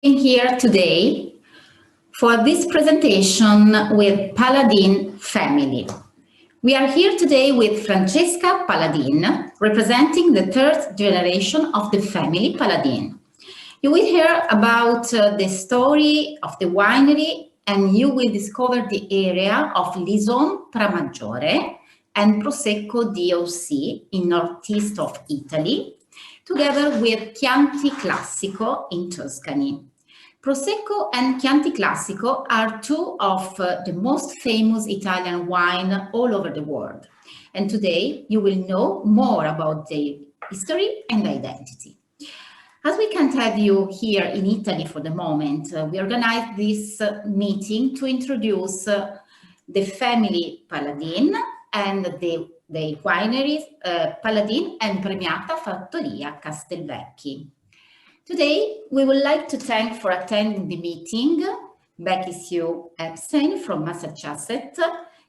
Here today for this presentation with Paladin family. We are here today with Francesca Paladin, representing the third generation of the family Paladin. You will hear about the story of the winery, and you will discover the area of Lison Pramaggiore and Prosecco DOC in northeast of Italy, together with Chianti Classico in Tuscany. Prosecco and Chianti Classico are two of the most famous Italian wine all over the world. And today you will know more about their history and identity. As we can't have you here in Italy for the moment, we organized this meeting to introduce the family Paladin and the wineries Paladin and Premiata Fattoria Castelberke. Today, we would like to thank for attending the meeting Becky Sue Epstein from Massachusetts,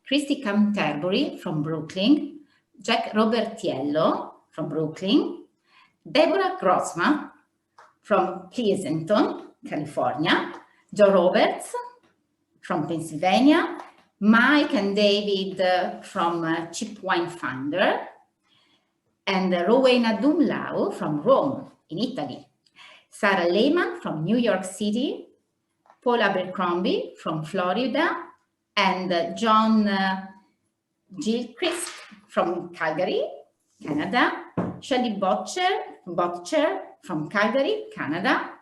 Christy Canterbury from Brooklyn, Jack Robertiello from Brooklyn, Deborah Grossman from Pleasanton, California, Joe Roberts from Pennsylvania, Mike and David from Cheap Wine Finder, and Rowena Dumlau from Rome in Italy. Sarah Lehman from New York City, Paul Abercrombie from Florida, and John Gilchrist from Calgary, Canada, Shelley Botcher from Calgary, Canada,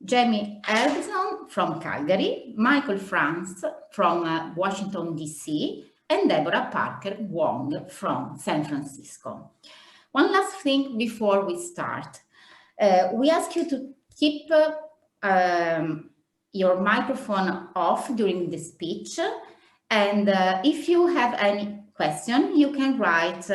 Jamie Erbson from Calgary, Michael Franz from Washington, D.C., and Deborah Parker Wong from San Francisco. One last thing before we start. We ask you to keep your microphone off during the speech. And if you have any question, you can write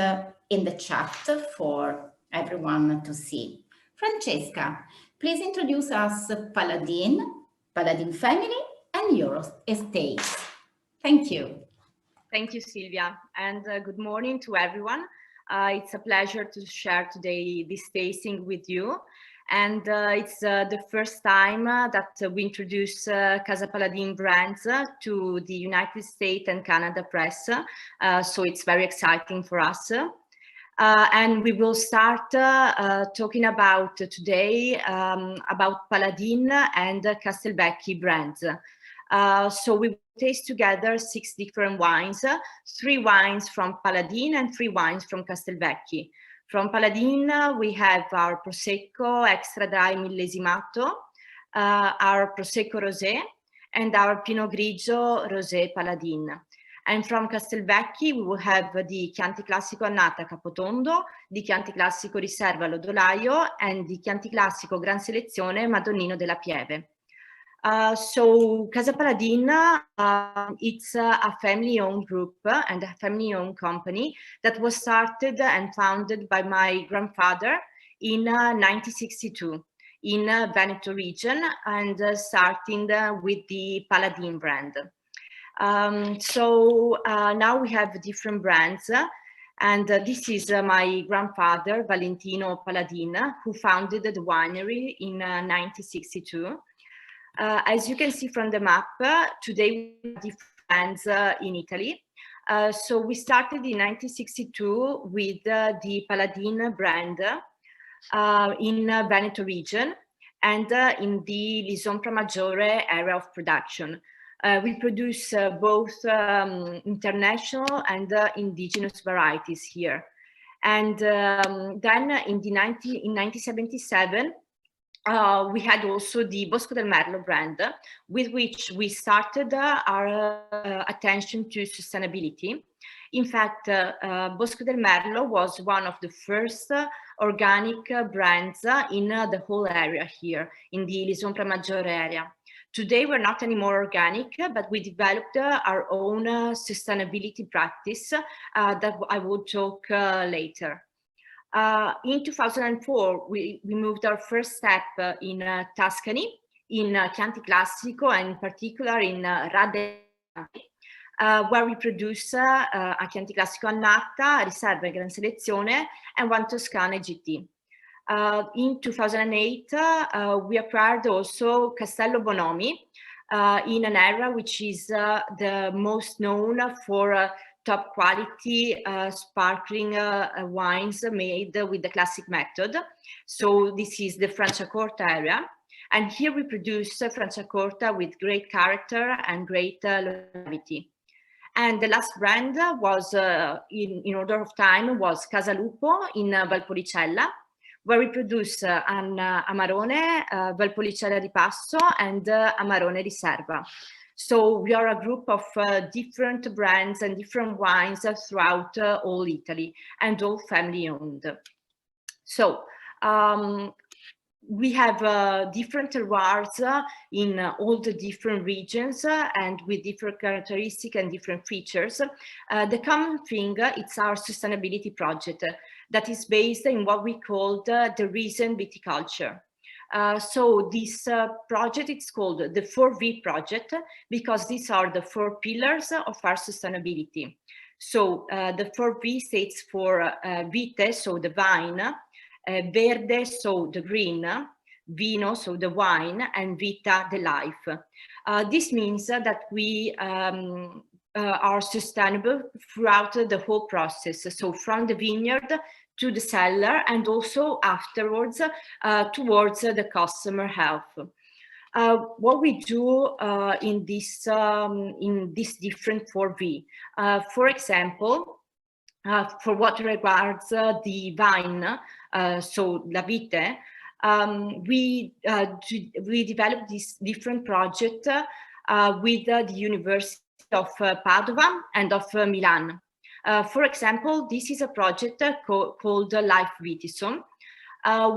in the chat for everyone to see. Francesca, please introduce us Paladin family, and your estate. Thank you. Thank you, Silvia, and good morning to everyone. It's a pleasure to share today this tasting with you. And it's the first time that we introduce Casa Paladin brands to the United States and Canada press. So it's very exciting for us. And we will start talking about today about Paladin and Castelberke brands. So we will taste together 6 different wines, 3 wines from Paladin and 3 wines from Castelberke. From Paladin, we have our Prosecco Extra Dry Millesimato, our Prosecco Rosé, and our Pinot Grigio Rosé Paladin. And from Castelberke, we will have the Chianti Classico Annata Capotondo, the Chianti Classico Riserva Lodolayo, and the Chianti Classico Gran Selezione Madonnino della Pieve. So Casa Paladin, it's a family-owned group and a family-owned company that was started and founded by my grandfather in 1962 in Veneto region, and starting with the Paladin brand. So now we have different brands, and this is my grandfather, Valentino Paladin, who founded the winery in 1962. As you can see from the map, today we have different brands in Italy. So we started in 1962 with the Paladin brand in Veneto region and in the Lison Pramaggiore area of production. We produce both international and indigenous varieties here. And then in 1977, we had also the Bosco Del Marlow brand, with which we started our attention to sustainability. In fact, Bosco Del Marlow was one of the first organic brands in the whole area here, in the Lison Pramaggiore area. Today, we're not anymore organic, but we developed our own sustainability practice that I will talk later. In 2004, we moved our first step in Tuscany, in Chianti Classico, and in particular in Radde, where we produce a Chianti Classico Annata, Riserva e Gran Selezione, and one Toscana GT. In 2008, we acquired also Castello Bonomi in an area which is the most known for top quality sparkling wines made with the classic method. So this is the Franciacorta area. And here we produce Franciacorta with great character and great longevity. And the last brand was, in order of time, was Casalupo in Valpolicella, where we produce an Amarone, Valpolicella di Passo, and Amarone Riserva. So we are a group of different brands and different wines throughout all Italy, and all family owned. So we have different terroirs in all the different regions and with different characteristics and different features. The common thing, it's our sustainability project that is based in what we call the recent viticulture. So this project is called the 4V project because these are the 4 pillars of our sustainability. So the 4V states for vite, so the vine, verde, so the green, vino, so the wine, and vita, the life. This means that we are sustainable throughout the whole process. So from the vineyard to the cellar, and also afterwards towards the customer health. What we do in this different 4V, for example, for what regards the vine, so la vite, we developed this different project with the University of Padova and of Milan. For example, this is a project called Life Vitisom.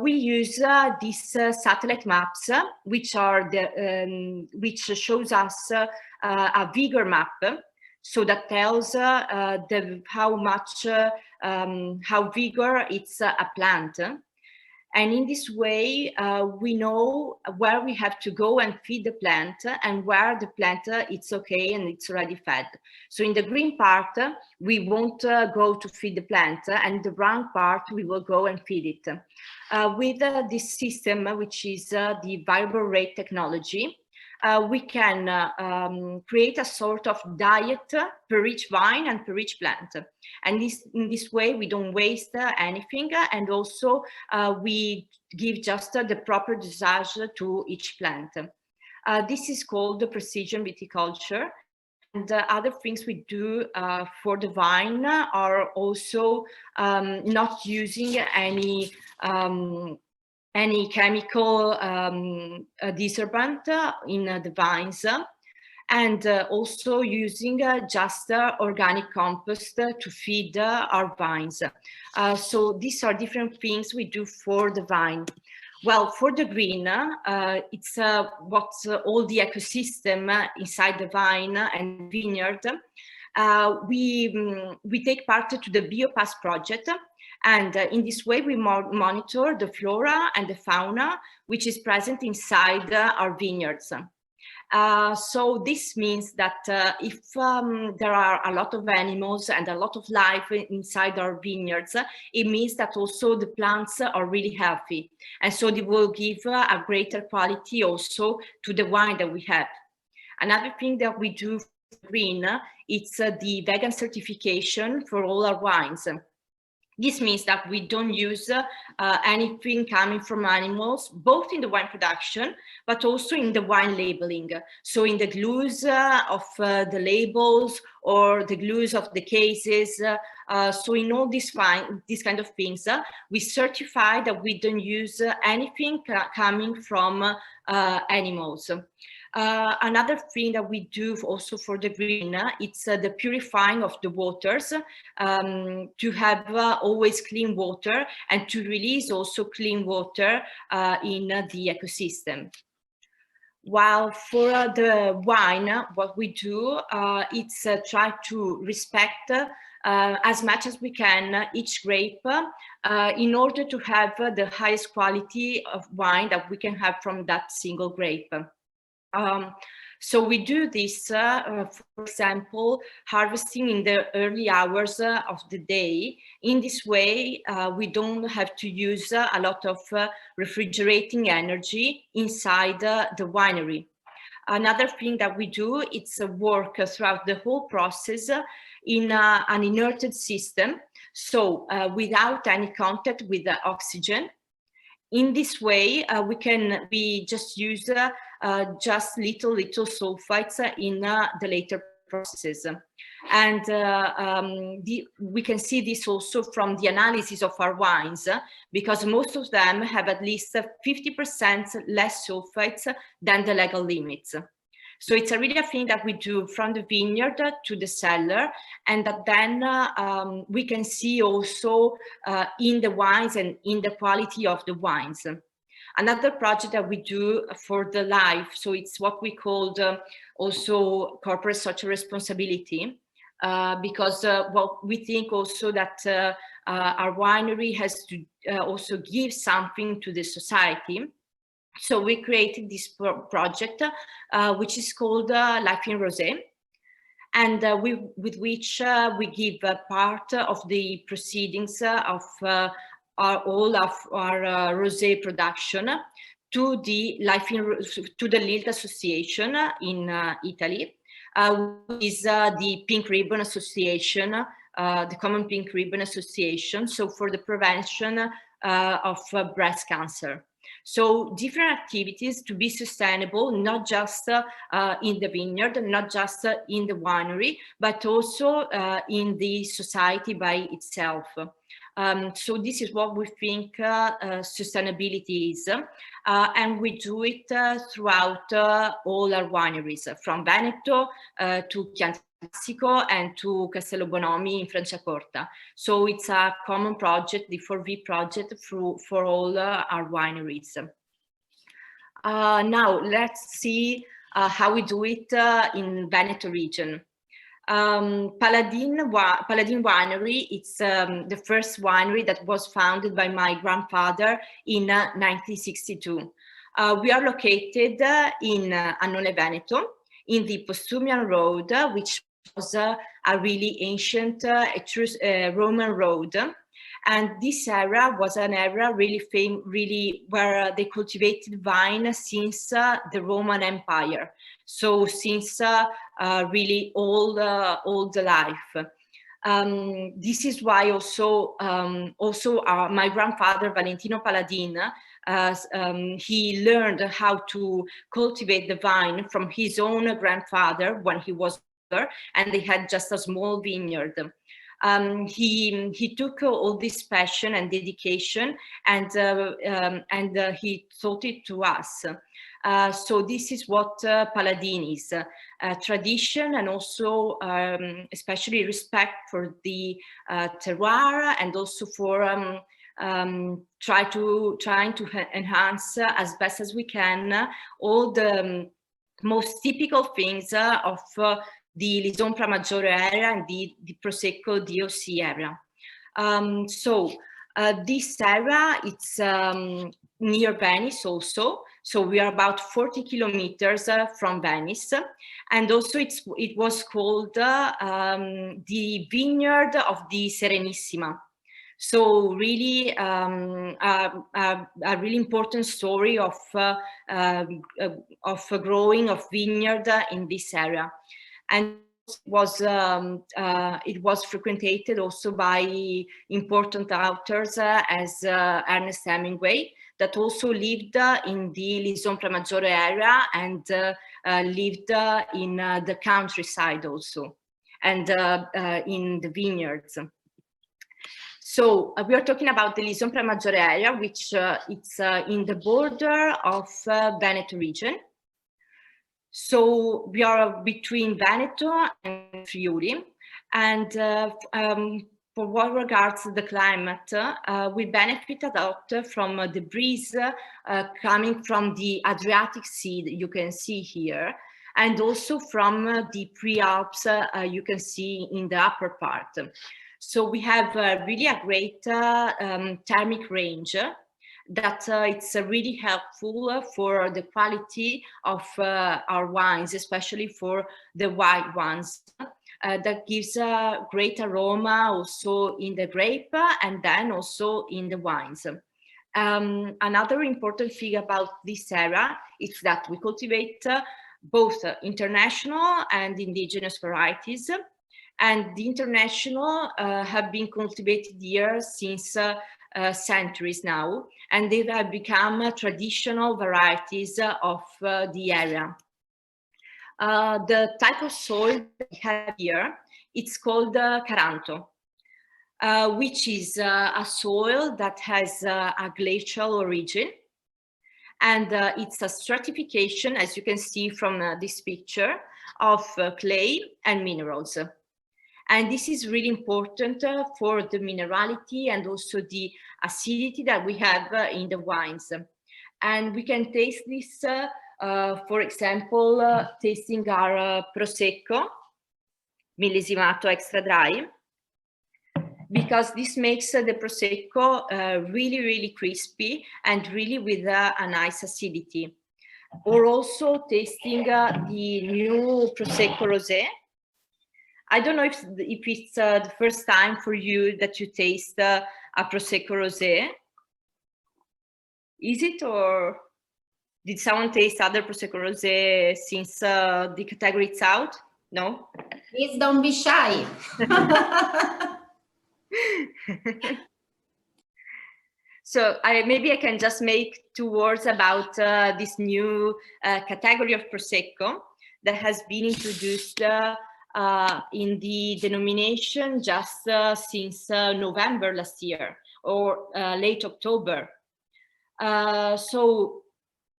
We use these satellite maps, which are which shows us a vigor map, so that tells how much how vigor it's a plant. And in this way, we know where we have to go and feed the plant, and where the plant it's okay and it's already fed. So in the green part, we won't go to feed the plant, and the brown part, we will go and feed it. With this system, which is the variable rate technology, we can create a sort of diet per each vine and per each plant. And in this way, we don't waste anything, and also we give just the proper dosage to each plant. This is called the precision viticulture. And other things we do for the vine are also not using any chemical disturbant in the vines, and also using just organic compost to feed our vines. So these are different things we do for the vine. Well, for the green, it's what's all the ecosystem inside the vine and vineyard. We take part to the Biopass project, and in this way we monitor the flora and the fauna which is present inside our vineyards. So this means that if there are a lot of animals and a lot of life inside our vineyards, it means that also the plants are really healthy, and so they will give a greater quality also to the wine that we have. Another thing that we do for green, it's the vegan certification for all our wines. This means that we don't use anything coming from animals, both in the wine production, but also in the wine labeling. So in the glues of the labels, or the glues of the cases. So in all these kind of things, we certify that we don't use anything coming from animals. Another thing that we do also for the green, it's the purifying of the waters, to have always clean water, and to release also clean water in the ecosystem. While for the wine, what we do, it's try to respect as much as we can each grape in order to have the highest quality of wine that we can have from that single grape. So we do this, for example, harvesting in the early hours of the day. In this way, we don't have to use a lot of refrigerating energy inside the winery. Another thing that we do, it's work throughout the whole process in an inerted system, so without any contact with the oxygen. In this way, we just use just little sulfites in the later processes. And we can see this also from the analysis of our wines, because most of them have at least 50% less sulfites than the legal limits. So it's really a thing that we do from the vineyard to the cellar, and that then we can see also in the wines and in the quality of the wines. Another project that we do for the life, so it's what we called also corporate social responsibility, because well, we think also that our winery has to also give something to the society. So we created this project, which is called Life in Rosé, and with which we give part of the proceedings of all of our rosé production to the Lilt Association in Italy, which is the Pink Ribbon Association, the Common Pink Ribbon Association, so for the prevention of breast cancer. So different activities to be sustainable, not just in the vineyard, not just in the winery, but also in the society by itself. So this is what we think sustainability is, and we do it throughout all our wineries, from Veneto to Chianti Classico and to Castello Bonomi in Franciacorta. So it's a common project, the 4V project for all our wineries. Now let's see how we do it in Veneto region. Paladin Winery, it's the first winery that was founded by my grandfather in 1962. We are located in Annone Veneto, in the Postumian Road, which was a really ancient Roman road. And this area was an area really where they cultivated vine since the Roman Empire. So since really all the life. This is why also my grandfather Valentino Paladin, he learned how to cultivate the vine from his own grandfather when he was older, and they had just a small vineyard. He took all this passion and dedication, and he taught it to us. So this is what Paladin is, tradition, and also especially respect for the terroir, and also for trying to enhance as best as we can all the most typical things of the Lison Pramaggiore area and the Prosecco DOC area. So this area, it's near Venice also. So we are about 40 kilometers from Venice. And also it was called the Vineyard of the Serenissima. So really a really important story of growing of vineyard in this area. And it was frequented also by important authors as Ernest Hemingway, that also lived in the Lison Pramaggiore area and lived in the countryside also, and in the vineyards. So we are talking about the Lison Pramaggiore area, which it's in the border of Veneto region. So we are between Veneto and Friuli, and for what regards the climate, we benefit a lot from the breeze coming from the Adriatic Sea that you can see here, and also from the Prealps you can see in the upper part. So we have really a great thermic range that it's really helpful for the quality of our wines, especially for the white ones. That gives a great aroma also in the grape and then also in the wines. Another important thing about this era is that we cultivate both international and indigenous varieties. And the international have been cultivated here since centuries now, and they have become traditional varieties of the area. The type of soil we have here, it's called Caranto, which is a soil that has a glacial origin. And it's a stratification, as you can see from this picture, of clay and minerals. And this is really important for the minerality and also the acidity that we have in the wines. And we can taste this, for example, tasting our Prosecco, millesimato extra dry, because this makes the Prosecco really, really crispy and really with a nice acidity. Or also tasting the new Prosecco Rosé. I don't know if it's the first time for you that you taste a Prosecco Rosé. Is it, or did someone taste other Prosecco Rosé since the category is out? No? Please don't be shy. So maybe I can just make 2 words about this new category of Prosecco that has been introduced in the denomination just since November last year, or late October. So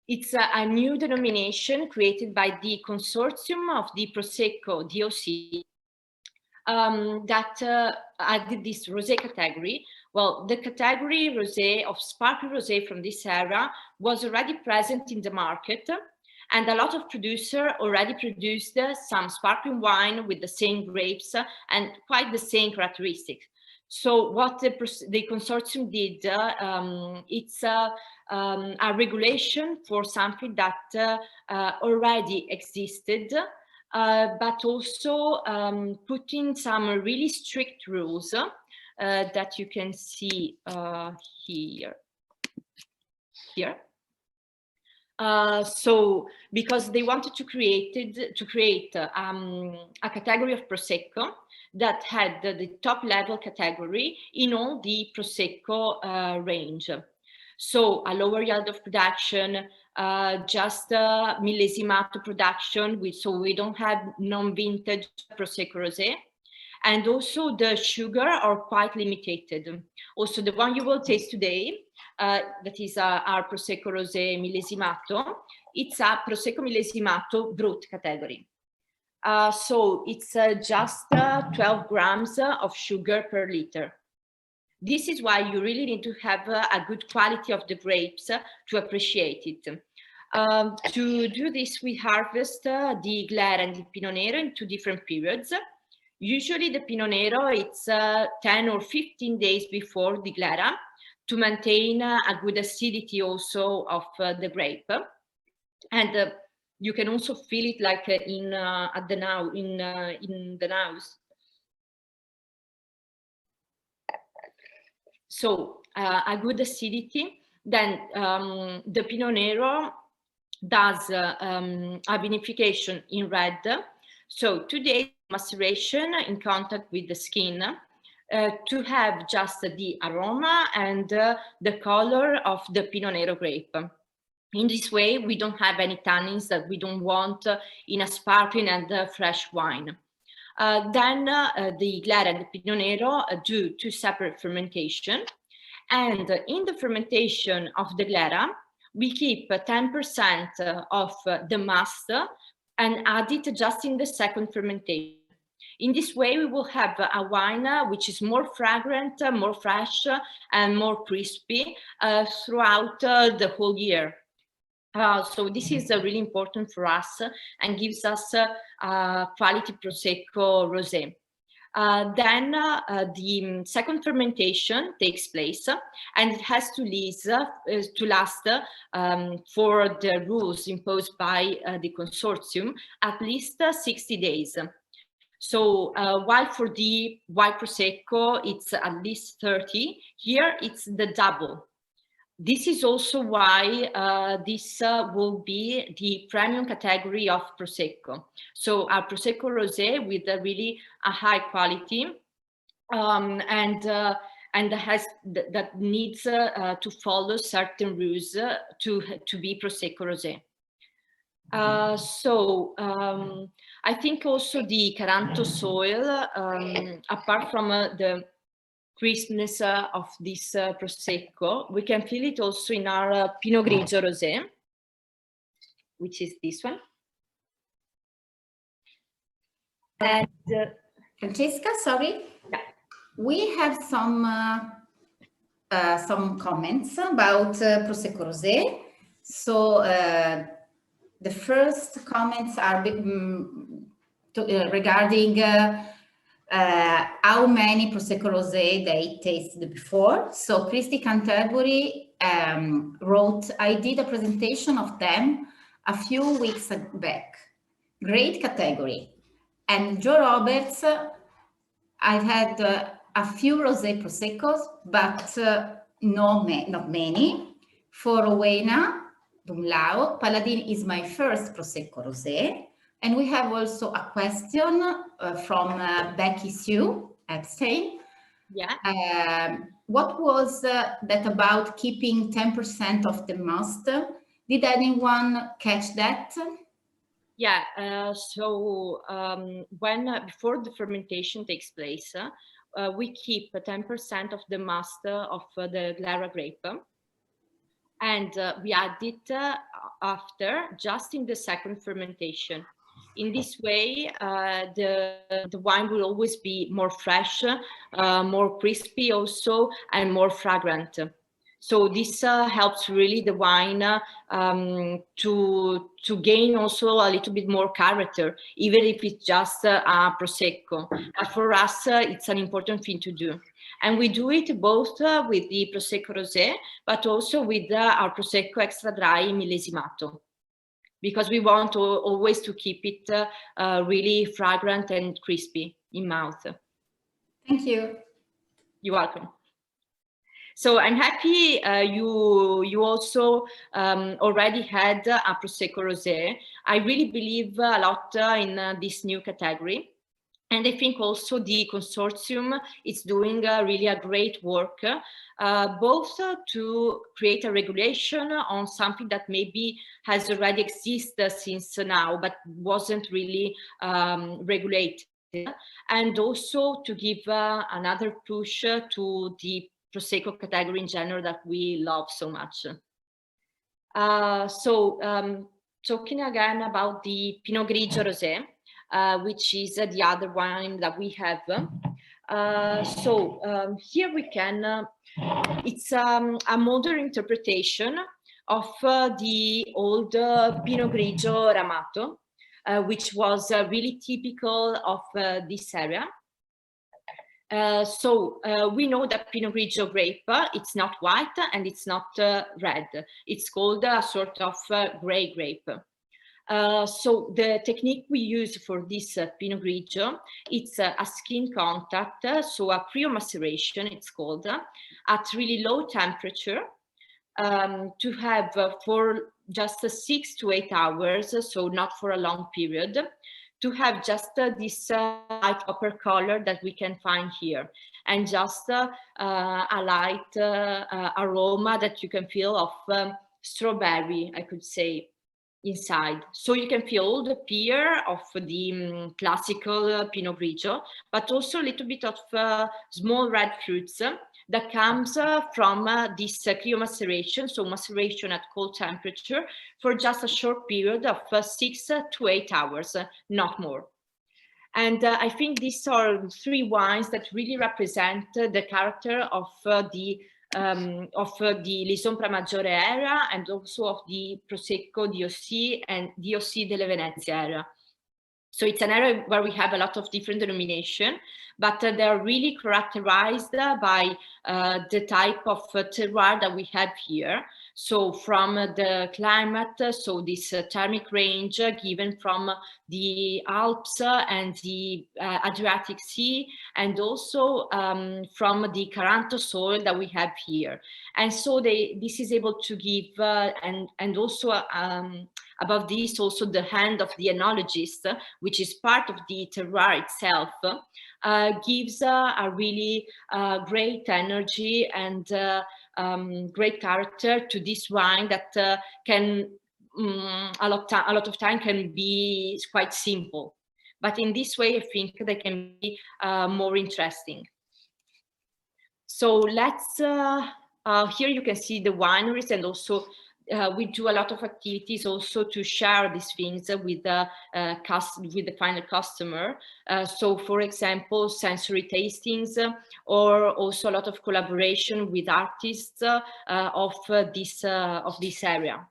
it's a new denomination created by the consortium of the Prosecco DOC that added this rosé category. Well, the category rosé of sparkling rosé from this era was already present in the market, and a lot of producers already produced some sparkling wine with the same grapes and quite the same characteristics. So what the consortium did, it's a regulation for something that already existed, but also putting some really strict rules that you can see here. So because they wanted to create a category of Prosecco that had the top level category in all the Prosecco range. So a lower yield of production, just millesimato production, so we don't have non-vintage Prosecco Rosé. And also the sugar are quite limited. Also the one you will taste today, that is our Prosecco Rosé millesimato, it's a Prosecco millesimato brut category. So it's just 12 grams of sugar per liter. This is why you really need to have a good quality of the grapes to appreciate it. To do this, we harvest the Glera and the Pinot Nero in 2 different periods. Usually the Pinot Nero, it's 10 or 15 days before the Glera to maintain a good acidity also of the grape. And you can also feel it like in the nose. So a good acidity. Then the Pinot Nero does a vinification in red. So 2 days maceration in contact with the skin to have just the aroma and the color of the Pinot Nero grape. In this way, we don't have any tannins that we don't want in a sparkling and fresh wine. Then the Glera and the Pinot Nero do 2 separate fermentation. And in the fermentation of the Glera, we keep 10% of the must and add it just in the second fermentation. In this way, we will have a wine which is more fragrant, more fresh, and more crispy throughout the whole year. So this is really important for us and gives us quality Prosecco Rosé. Then the second fermentation takes place, and it has to last for the rules imposed by the consortium at least 60 days. So while for the white Prosecco, it's at least 30, here it's the double. This is also why this will be the premium category of Prosecco. So a Prosecco Rosé with a really high quality and that needs to follow certain rules to be Prosecco Rosé. I think also the Caranto soil, apart from the crispness of this Prosecco, we can feel it also in our Pinot Grigio Rosé, which is this one. And Francesca, sorry. Yeah. We have some comments about Prosecco Rosé. So the first comments are regarding how many Prosecco Rosé they tasted before. So Christy Canterbury wrote, I did a presentation of them a few weeks back. Great category. And Joe Roberts, I've had a few Rosé Proseccos, but not many. For Rowena Dumlao, Paladin is my first Prosecco Rosé. And we have also a question from Becky Sue Epstein. Yeah. What was that about keeping 10% of the must? Did anyone catch that? Yeah, when before the fermentation takes place, we keep 10% of the must of the Glera grape, and we add it after, just in the second fermentation. In this way, the wine will always be more fresh, more crispy also, and more fragrant. So this helps really the wine to gain also a little bit more character, even if it's just a Prosecco. But for us, it's an important thing to do. And we do it both with the Prosecco Rosé, but also with our Prosecco Extra Dry Millesimato, because we want always to keep it really fragrant and crispy in mouth. Thank you. You're welcome. So I'm happy you also already had a Prosecco Rosé. I really believe a lot in this new category. And I think also the consortium is doing really a great work, both to create a regulation on something that maybe has already existed since now, but wasn't really regulated, and also to give another push to the Prosecco category in general that we love so much. Talking again about the Pinot Grigio Rosé, which is the other wine that we have. Here we can, it's a modern interpretation of the old Pinot Grigio Ramato, which was really typical of this area. We know that Pinot Grigio grape, it's not white and it's not red. It's called a sort of gray grape. So the technique we use for this Pinot Grigio, it's a skin contact, so a pre-maceration it's called, at really low temperature, to have for just 6 to 8 hours, so not for a long period, to have just this light copper color that we can find here, and just a light aroma that you can feel of strawberry, I could say, inside. So you can feel all the pear of the classical Pinot Grigio, but also a little bit of small red fruits that comes from this cryomaceration, so maceration at cold temperature for just a short period of 6 to 8 hours, not more. And I think these are 3 wines that really represent the character of the Lison Pramaggiore era, and also of the Prosecco DOC and DOC delle Venezie era. So it's an area where we have a lot of different denomination, but they're really characterized by the type of terroir that we have here. So from the climate, so this thermic range given from the Alps and the Adriatic Sea, and also from the Caranto soil that we have here. And so this is able to give, and also above this, also the hand of the enologist, which is part of the terroir itself, gives a really great energy and great character to this wine that can a lot of time can be quite simple, but in this way I think they can be more interesting. So let's here you can see the wineries, and also we do a lot of activities also to share these things with the final customer. So for example, sensory tastings, or also a lot of collaboration with artists of this area.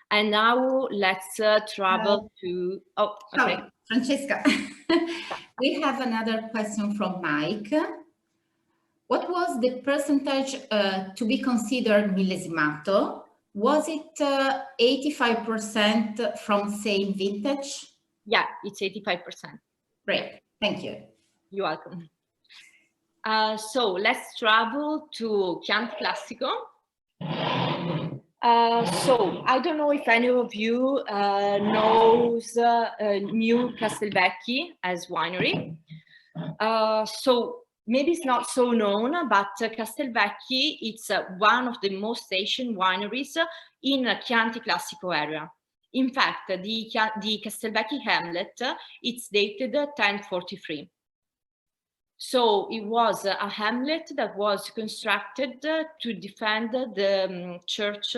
And now let's travel to, oh, okay. Sorry, Francesca. We have another question from Mike. What was the percentage to be considered millesimato? Was it 85% from same vintage? Yeah, it's 85%. Great, thank you. You're welcome. So let's travel to Chianti Classico. So I don't know if any of you knows new Castelberke as winery. So maybe it's not so known, but Castelberke, it's one of the most ancient wineries in Chianti Classico area. In fact, the Castelberke hamlet, it's dated 1043. So it was a hamlet that was constructed to defend the church,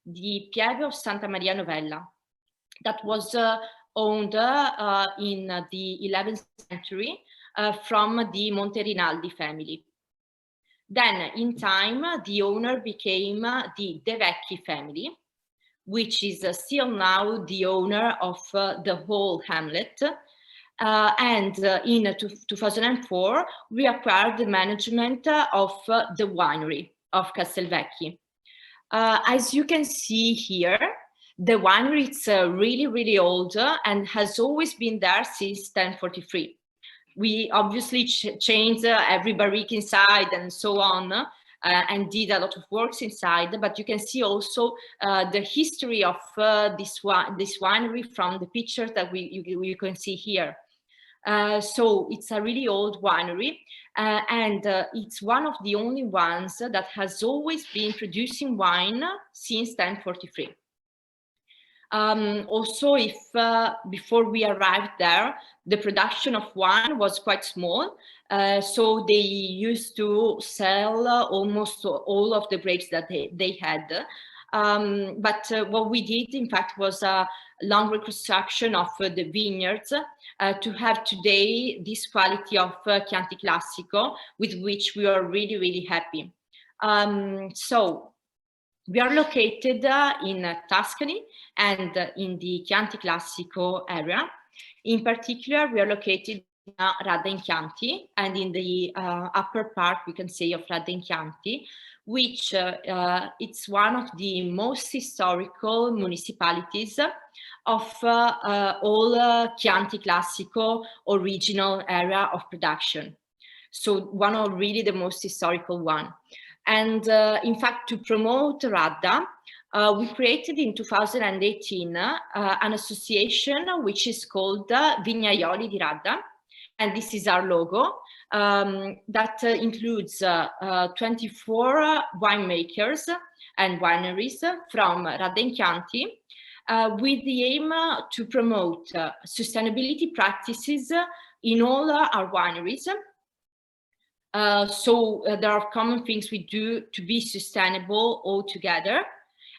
the Pieve of Santa Maria Novella, that was owned in the 11th century from the Monte Rinaldi family. Then in time, the owner became the De Vecchi family, which is still now the owner of the whole hamlet. And in 2004, we acquired the management of the winery of Castelberke. As you can see here, the winery is really, really old and has always been there since 1043. We obviously changed every barrique inside and so on, and did a lot of works inside, but you can see also the history of this winery from the pictures that you can see here. So it's a really old winery, and it's one of the only ones that has always been producing wine since 1043. Also, if before we arrived there, the production of wine was quite small, so they used to sell almost all of the grapes that they had. But what we did, in fact, was a long reconstruction of the vineyards to have today this quality of Chianti Classico, with which we are really, really happy. So we are located in Tuscany and in the Chianti Classico area. In particular, we are located in Radda in Chianti, and in the upper part, we can say, of Radda in Chianti, which it's one of the most historical municipalities of all Chianti Classico original area of production. So one of really the most historical one. And in fact, to promote Radda, we created in 2018 an association which is called Vignaioli di Radda. And this is our logo. That includes 24 winemakers and wineries from Radda in Chianti, with the aim to promote sustainability practices in all our wineries. So there are common things we do to be sustainable all together,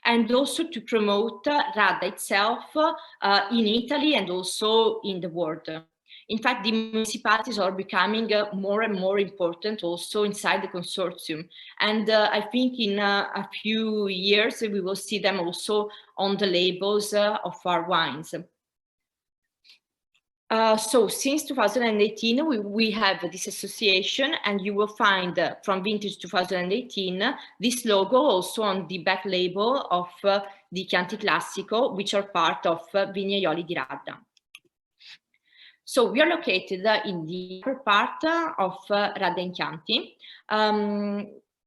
and also to promote Radda itself in Italy and also in the world. In fact, the municipalities are becoming more and more important also inside the consortium. And I think in a few years, we will see them also on the labels of our wines. So since 2018, we have this association, and you will find from vintage 2018 this logo also on the back label of the Chianti Classico, which are part of Vignaioli di Radda. So we are located in the upper part of Radda in Chianti,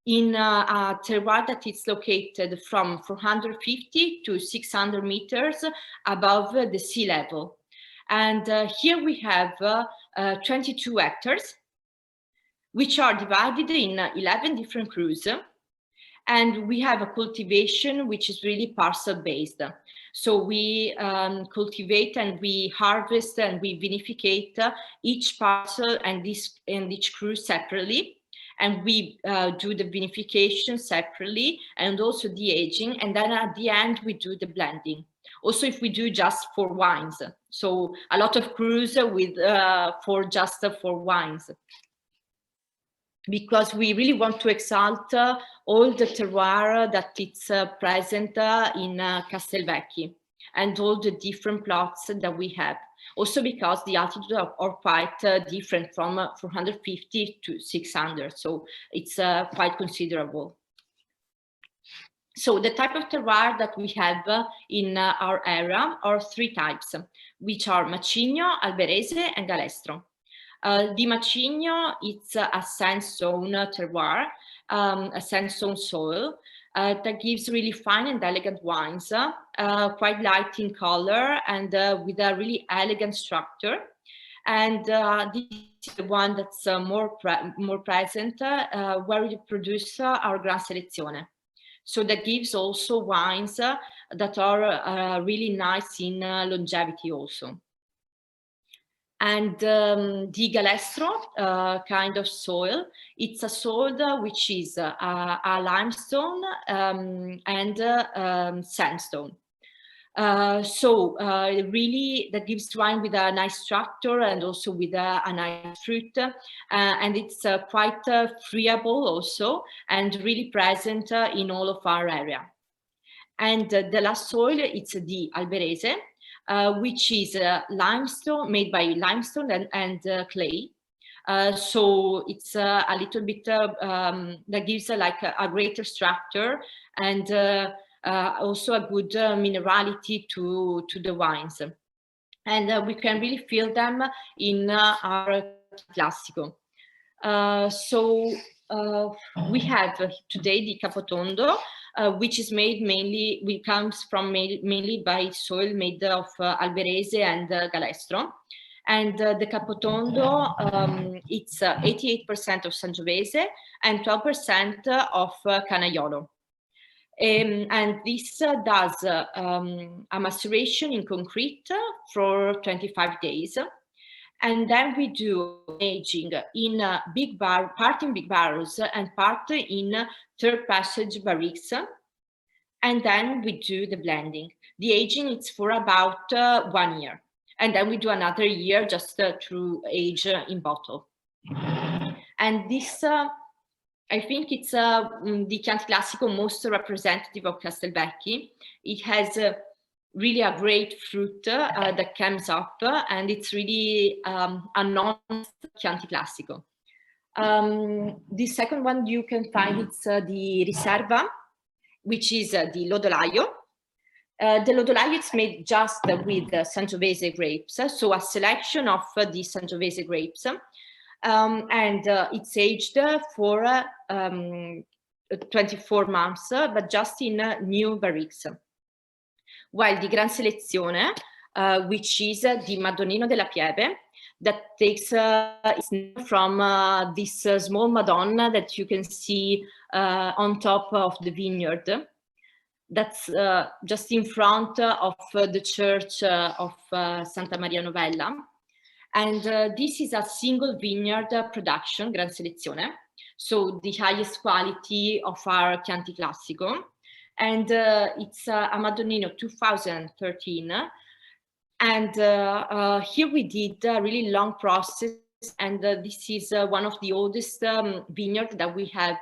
in a terroir that is located from 450 to 600 meters above the sea level. And here we have 22 hectares, which are divided in 11 different crews. And we have a cultivation which is really parcel-based. So we cultivate and we harvest and we vinificate each parcel and each crew separately. And we do the vinification separately and also the aging. And then at the end, we do the blending. Also, if we do just for wines. So a lot of crews with just for wines. Because we really want to exalt all the terroir that is present in Castelberke and all the different plots that we have. Also because the altitudes are quite different from 450 to 600, so it's quite considerable. So the type of terroir that we have in our area are three types, which are Macigno, Alberese, and Galestro. The Macigno, it's a sandstone terroir, a sandstone soil that gives really fine and elegant wines, quite light in color and with a really elegant structure. And this is the one that's more present where we produce our Gran Selezione. So that gives also wines that are really nice in longevity also. And the Galestro kind of soil, it's a soil which is a limestone and sandstone. So really that gives wine with a nice structure and also with a nice fruit, and it's quite friable also and really present in all of our area. And the last soil, it's the Alberese, which is limestone, made by limestone and clay. So it's a little bit, that gives like a greater structure and also a good minerality to the wines. And we can really feel them in our Classico. So we have today the Capotondo, which is made mainly, comes from mainly by soil made of Alberese and Galestro. And the Capotondo, it's 88% of Sangiovese and 12% of Canna Yolo. And this does a maceration in concrete for 25 days. And then we do aging in part in big barrels and part in third passage barriques. And then we do the blending. The aging is for about 1 year. And then we do another year just to age in bottle. And this, I think it's the Chianti Classico most representative of Castelberke. It has really a great fruit that comes up, and it's really a non-Chianti Classico. The second one you can find, it's the Riserva, which is the Lodolayo. The Lodolayo is made just with Sangiovese grapes, so a selection of the Sangiovese grapes, and it's aged for 24 months, but just in new barriques. While the Gran Selezione, which is the Madonnino della Pieve, that takes its name from this small Madonna that you can see on top of the vineyard. That's just in front of the church of Santa Maria Novella. And this is a single vineyard production, Gran Selezione, so the highest quality of our Chianti Classico. And it's a Madonnino 2013. And here we did a really long process, and this is one of the oldest vineyards that we have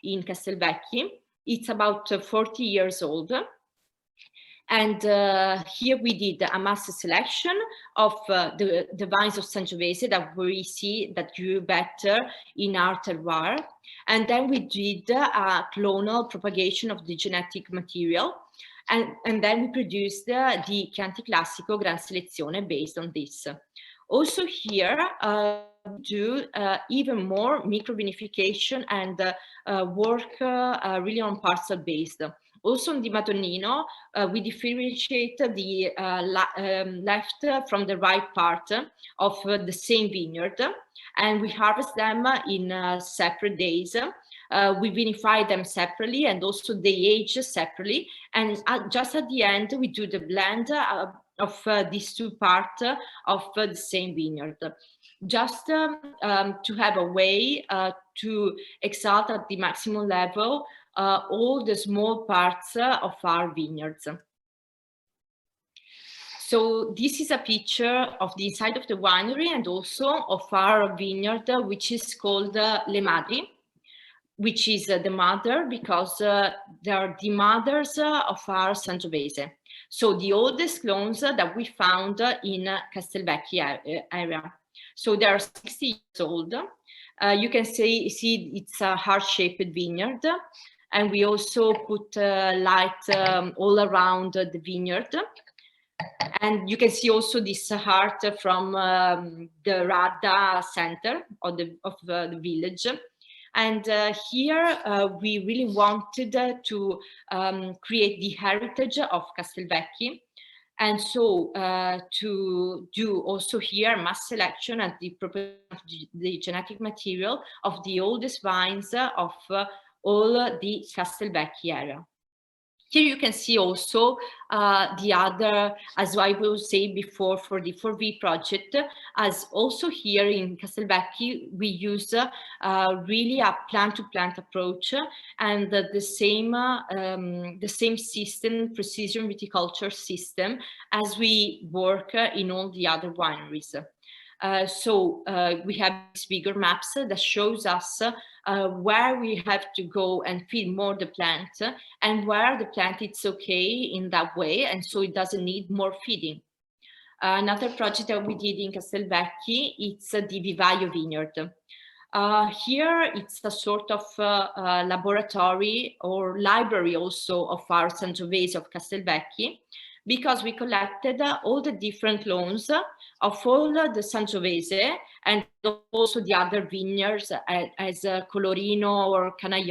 in Castelberke. It's about 40 years old. And here we did a master selection of the vines of Sangiovese that we see that grew better in our terroir. And then we did a clonal propagation of the genetic material. And then we produced the Chianti Classico Gran Selezione based on this. Also here, do even more microvinification and work really on parcel based. Also in the Madonnino, we differentiate the left from the right part of the same vineyard, and we harvest them in separate days. We vinify them separately, and also they age separately. And just at the end, we do the blend of these two parts of the same vineyard, just to have a way to exalt at the maximum level all the small parts of our vineyards. So this is a picture of the inside of the winery and also of our vineyard, which is called Le Madri, which is the mother, because they are the mothers of our Sangiovese. So the oldest clones that we found in Castelberke area. So they are 60 years old. You can see it's a heart-shaped vineyard. And we also put light all around the vineyard. And you can see also this heart from the Radda center of the village. And here we really wanted to create the heritage of Castelberke. And so to do also here mass selection and the genetic material of the oldest vines of all the Castelberke area. Here you can see also the other, as I will say before, for the 4V project, as also here in Castelberke, we use really a plant-to-plant approach and the same system, precision viticulture system, as we work in all the other wineries. So we have these bigger maps that shows us where we have to go and feed more the plant and where the plant it's okay in that way, and so it doesn't need more feeding. Another project that we did in Castelberke, it's the Vivaio vineyard. Here it's a sort of laboratory or library also of our Sangiovese of Castelberke, because we collected all the different clones of all the Sangiovese and also the other vineyards as Colorino or Canna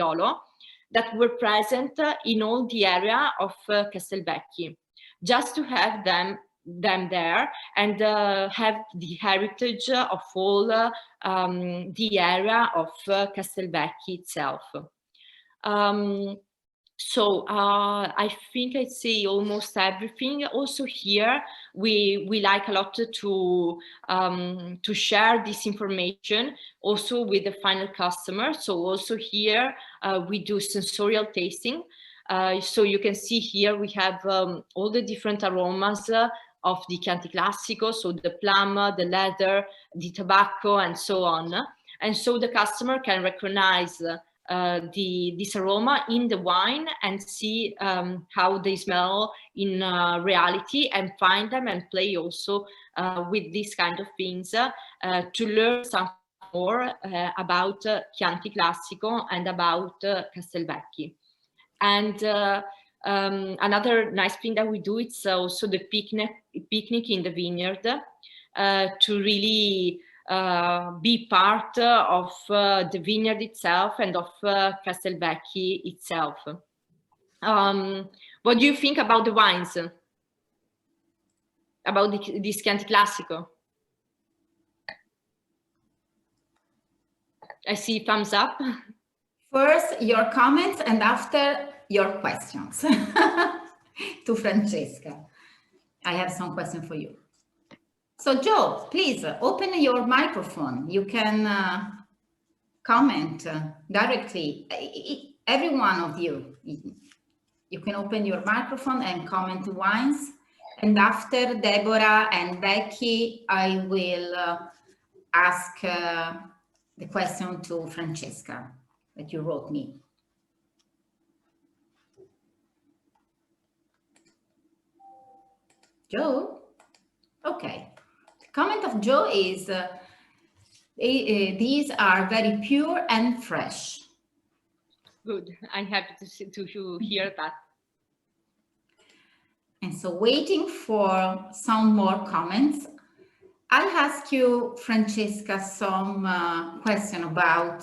that were present in all the area of Castelberke, just to have them there and have the heritage of all the area of Castelberke itself. So I think I say almost everything. Also here, we like a lot to share this information also with the final customer. So also here we do sensorial tasting. So you can see here we have all the different aromas of the Chianti Classico, so the plum, the leather, the tobacco, and so on. And so the customer can recognize this aroma in the wine and see how they smell in reality, and find them and play also with these kind of things to learn something more about Chianti Classico and about Castelberke. And another nice thing that we do, it's also the picnic in the vineyard to really be part of the vineyard itself and of Castelberke itself. What do you think about the wines? About this Chianti Classico? I see thumbs up. First, your comments, and after, your questions to Francesca. I have some questions for you. So Joe, please open your microphone. You can comment directly. Every one of you, you can open your microphone and comment the wines. And after Deborah and Becky, I will ask the question to Francesca that you wrote me. Joe? Okay. The comment of Joe is, these are very pure and fresh. Good. I'm happy to hear that. And so waiting for some more comments, I'll ask you, Francesca, some question about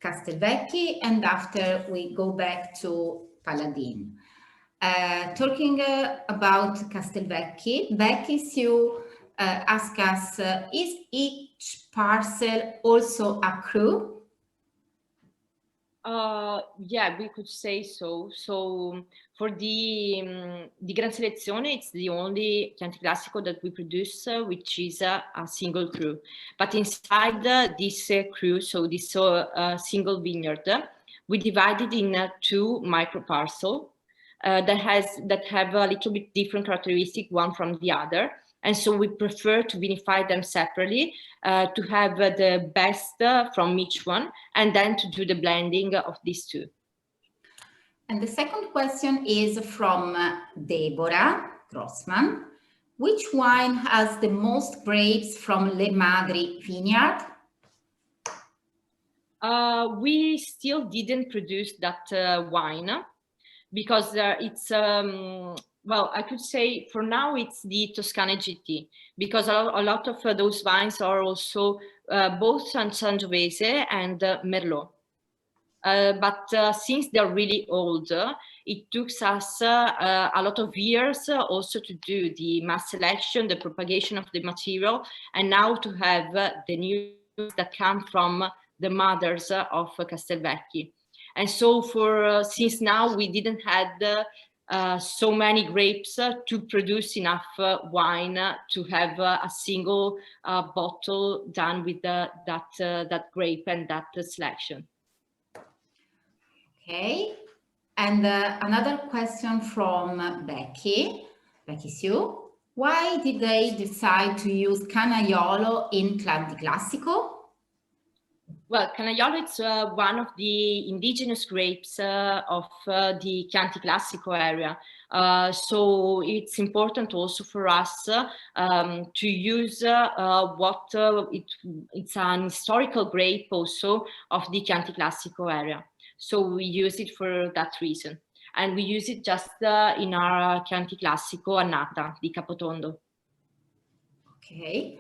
Castelberke, and after we go back to Paladin. Talking about Castelberke, Becky, you ask us, is each parcel also a cru? Yeah, we could say so. So for the Gran Selezione, it's the only Chianti Classico that we produce, which is a single cru. But inside this cru, so this single vineyard, we divided in two micro parcels that have a little bit different characteristic one from the other. And so we prefer to vinify them separately to have the best from each one, and then to do the blending of these two. And the second question is from Deborah Grossman. Which wine has the most grapes from Le Madri vineyard? We still didn't produce that wine because it's well, I could say for now it's the Toscana GT, because a lot of those wines are also both Sangiovese and Merlot. But since they're really old, it took us a lot of years also to do the mass selection, the propagation of the material, and now to have the news that come from the mothers of Castelberke. And so since now we didn't have so many grapes to produce enough wine to have a single bottle done with that grape and that selection. Okay, and another question from Becky Sue. Why did they decide to use Canna Yolo in Chianti Classico? Well, Canna Yolo is one of the indigenous grapes of the Chianti Classico area. So it's important also for us to use it's an historical grape also of the Chianti Classico area. So we use it for that reason. And we use it just in our Chianti Classico Annata di Capotondo. Okay.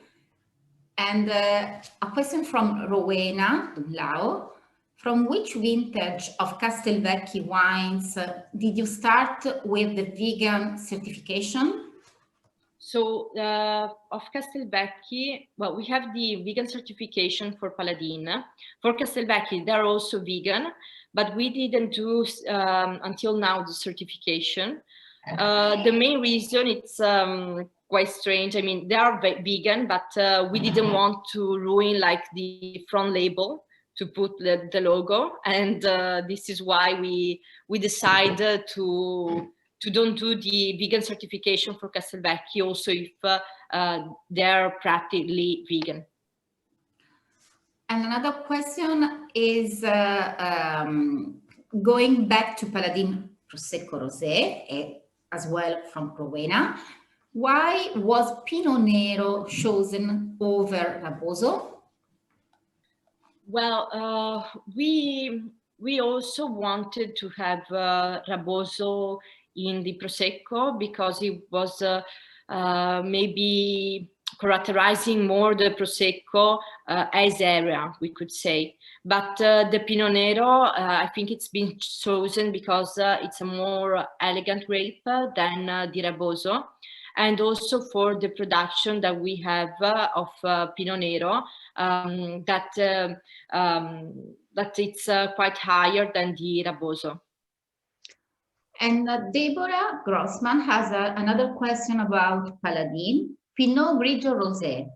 And a question from Rowena Lau. From which vintage of Castelberke wines did you start with the vegan certification? So of Castelberke, well, we have the vegan certification for Paladin. For Castelberke, they're also vegan, but we didn't do until now the certification. The main reason it's quite strange. I mean, they are vegan, but we didn't want to ruin like the front label to put the logo, and this is why we decided to don't do the vegan certification for Castelberke, also if they're practically vegan. And another question is going back to Paladin Prosecco Rosé, as well from Rowena. Why was Pinot Nero chosen over Raposo? Well, we also wanted to have Raposo in the Prosecco because it was maybe characterizing more the Prosecco as area, we could say. But the Pinot Nero, I think it's been chosen because it's a more elegant grape than the Raposo. And also for the production that we have of Pinot Nero, that it's quite higher than the Raposo. And Deborah Grossman has another question about Paladin. Pinot Grigio Rosé.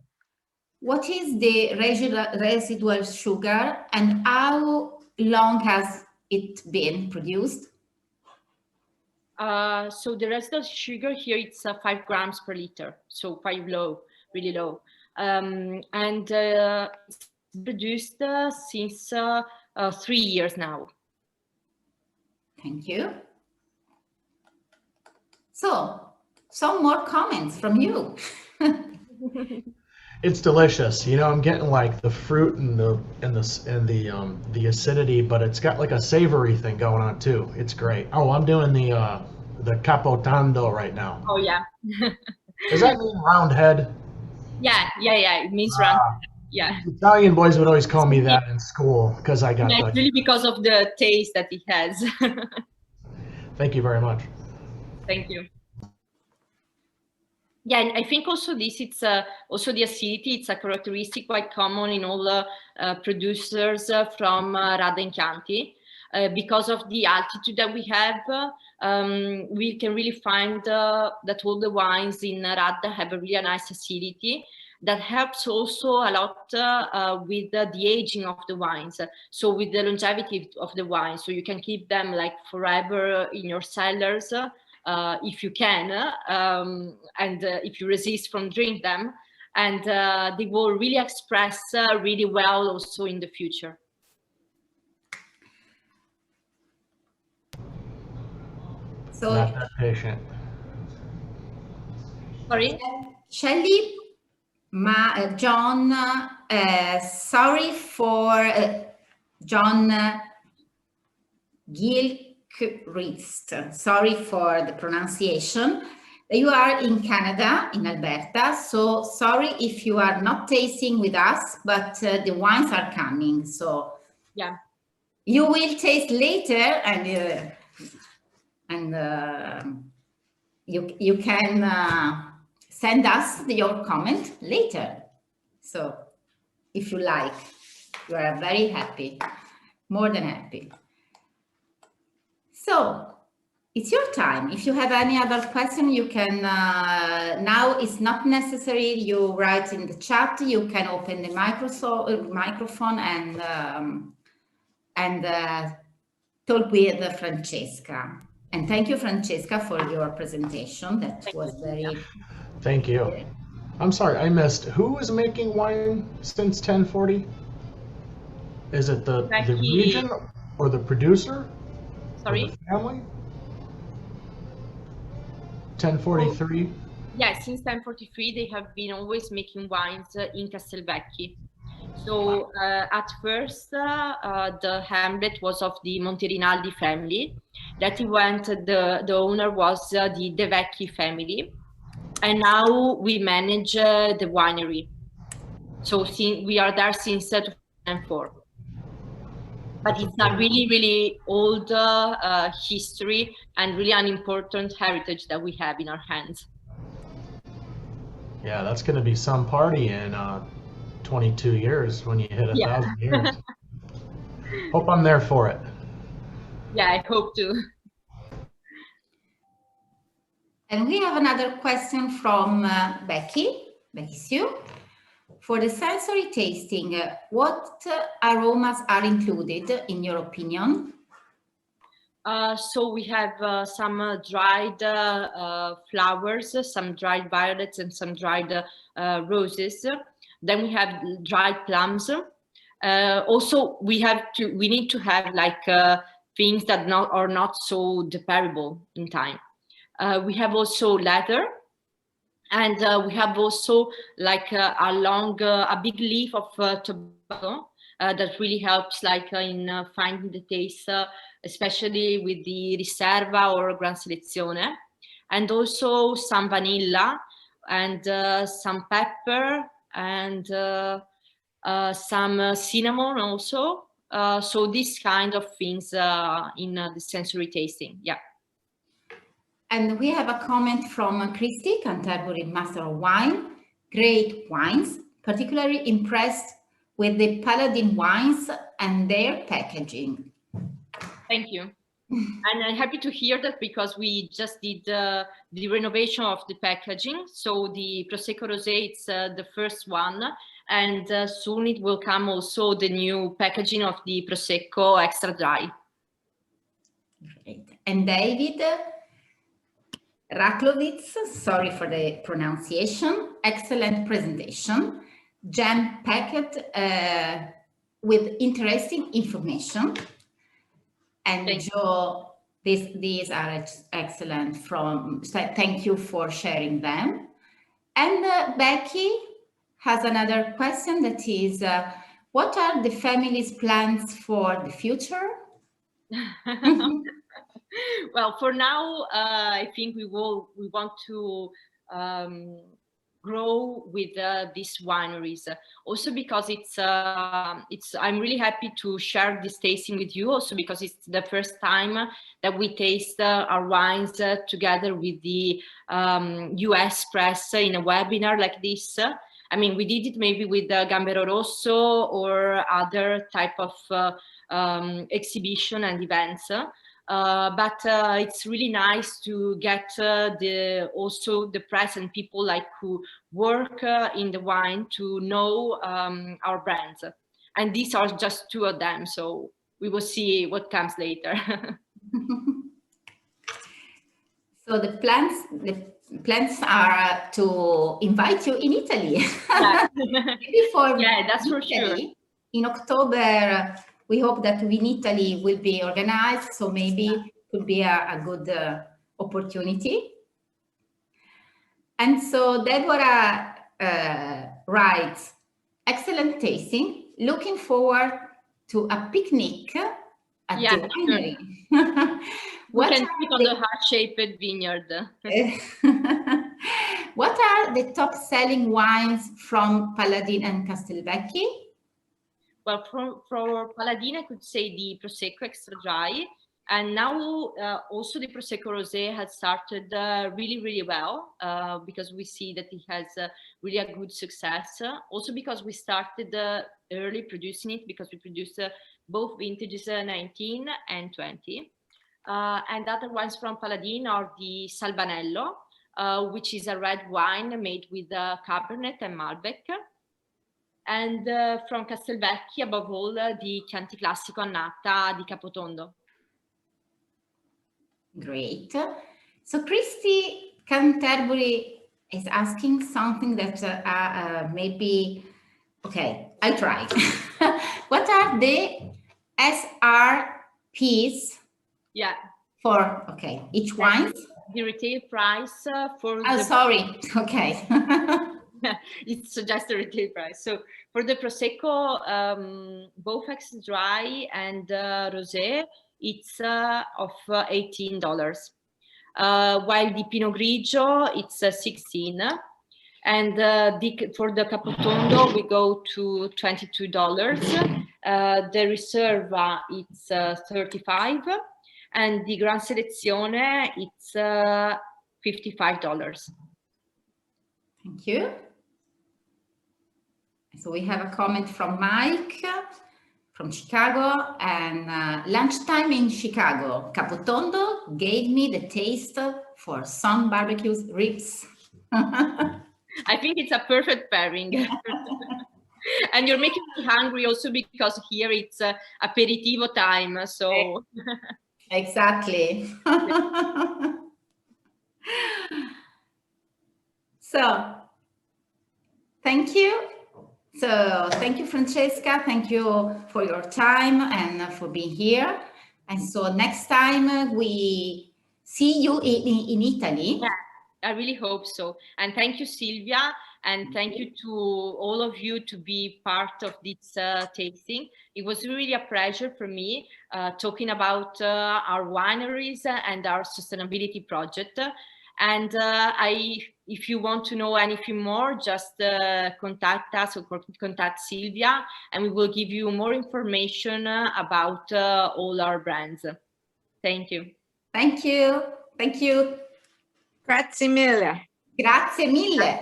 What is the residual sugar and how long has it been produced? So the residual sugar here, it's 5 grams per liter. So quite low, really low. And it's produced since 3 years now. Thank you. So some more comments from you. It's delicious. You know, I'm getting like the fruit and the acidity, but it's got like a savory thing going on too. It's great. Oh, I'm doing the Capotondo right now. Oh yeah. Does that mean round head? Yeah. It means round. Yeah. Italian boys would always call me that in school because I got Yeah, it's really because of the taste that it has. Thank you very much. Thank you. Yeah, and I think also this, it's also the acidity, it's a characteristic quite common in all producers from Radda and Chianti. Because of the altitude that we have, we can really find that all the wines in Radda have a really nice acidity that helps also a lot with the aging of the wines. So with the longevity of the wine, so you can keep them like forever in your cellars. If you can, and if you resist from drink them, and they will really express really well also in the future. So, not that patient. Sorry? Shelley, John, sorry for John Gilchrist. Sorry for the pronunciation. You are in Canada, in Alberta, so sorry if you are not tasting with us, but the wines are coming. So yeah, you will taste later, and you can send us your comment later. So if you like, you are very happy, more than happy. So it's your time. If you have any other question, you can, now it's not necessary you write in the chat, you can open the microphone and talk with Francesca. And thank you, Francesca, for your presentation. That was very... Thank you. I'm sorry, I missed. Who is making wine since 1040? Is it the region or the producer? Sorry? Or the family? 1043? Yeah, since 1043, they have been always making wines in Castelberke. So at first, the hamlet was of the Monterinaldi family. That went, the owner was the De Vecchi family. And now we manage the winery. So we are there since 2004. But it's a really, really old history and really an important heritage that we have in our hands. Yeah, that's going to be some party in 22 years when you hit 1,000 years. Hope I'm there for it. Yeah, I hope to. And we have another question from Becky Sue. For the sensory tasting, what aromas are included in your opinion? So we have some dried flowers, some dried violets and some dried roses. Then we have dried plums. Also, we need to have like things that are not so deperishable in time. We have also leather, and we have also like a big leaf of tobacco that really helps like in finding the taste, especially with the Riserva or Gran Selezione, and also some vanilla and some pepper and some cinnamon also. So these kind of things in the sensory tasting, yeah. And we have a comment from Christy, Canterbury Master of Wine. Great wines, particularly impressed with the Paladin wines and their packaging. Thank you. And I'm happy to hear that because we just did the renovation of the packaging. So the Prosecco Rosé, it's the first one. And soon it will come also the new packaging of the Prosecco Extra Dry. Great. And David Raklovitz, sorry for the pronunciation, excellent presentation, jam-packed with interesting information. And Joe These are excellent. Thank you for sharing them. And Becky has another question that is, what are the family's plans for the future? Well, for now, I think we want to grow with these wineries. Also because I'm really happy to share this tasting with you. Also because it's the first time that we taste our wines together with the US press in a webinar like this. I mean, we did it maybe with Gambero Rosso or other type of exhibition and events. But it's really nice to get also the press and people like who work in the wine to know our brands. And these are just two of them. So we will see what comes later. So the plans are to invite you in Italy. Yeah, yeah, that's for sure. In October, we hope that Vinitaly will be organized, so maybe it could be a good opportunity. And so Deborah writes, excellent tasting, looking forward to a picnic at the winery. We can sit on the heart-shaped vineyard. What are the top-selling wines from Paladin and Castelberke? Well, for Paladin, I could say the Prosecco Extra Dry. And now also the Prosecco Rosé has started really, really well because we see that it has really a good success. Also because we started early producing it, because we produced both vintages 19 and 20. And other wines from Paladin are the Salbanello, which is a red wine made with Cabernet and Malbec. And from Castelberke, above all, the Chianti Classico Annata di Capotondo. Great. So Christy Canterbury is asking something that maybe, okay, I'll try. What are the SRPs? Yeah. For, okay, each wine? The retail price for Oh, sorry. Okay. It's just the retail price. So for the Prosecco, both Extra Dry and Rosé, it's of $18. While the Pinot Grigio, it's 16. And for the Capotondo, we go to $22. The Riserva, it's 35. And the Gran Selezione, it's $55. Thank you. So we have a comment from Mike from Chicago, and lunchtime in Chicago, Capotondo gave me the taste for some barbecues ribs. I think it's a perfect pairing. And you're making me hungry also because here it's aperitivo time, so. Exactly. So, thank you. So, thank you, Francesca. Thank you for your time and for being here. And so, next time we see you in Italy. Yeah, I really hope so. And thank you, Silvia. And thank you to all of you to be part of this tasting. It was really a pleasure for me talking about our wineries and our sustainability project. And if you want to know anything more, just contact us or contact Silvia, and we will give you more information about all our brands. Thank you. Thank you. Thank you. Grazie mille. Grazie mille.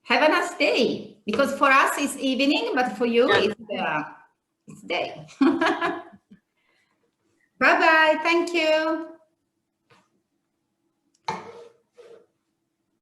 Have a nice day, because for us it's evening, but for you it's day. Bye-bye. Thank you.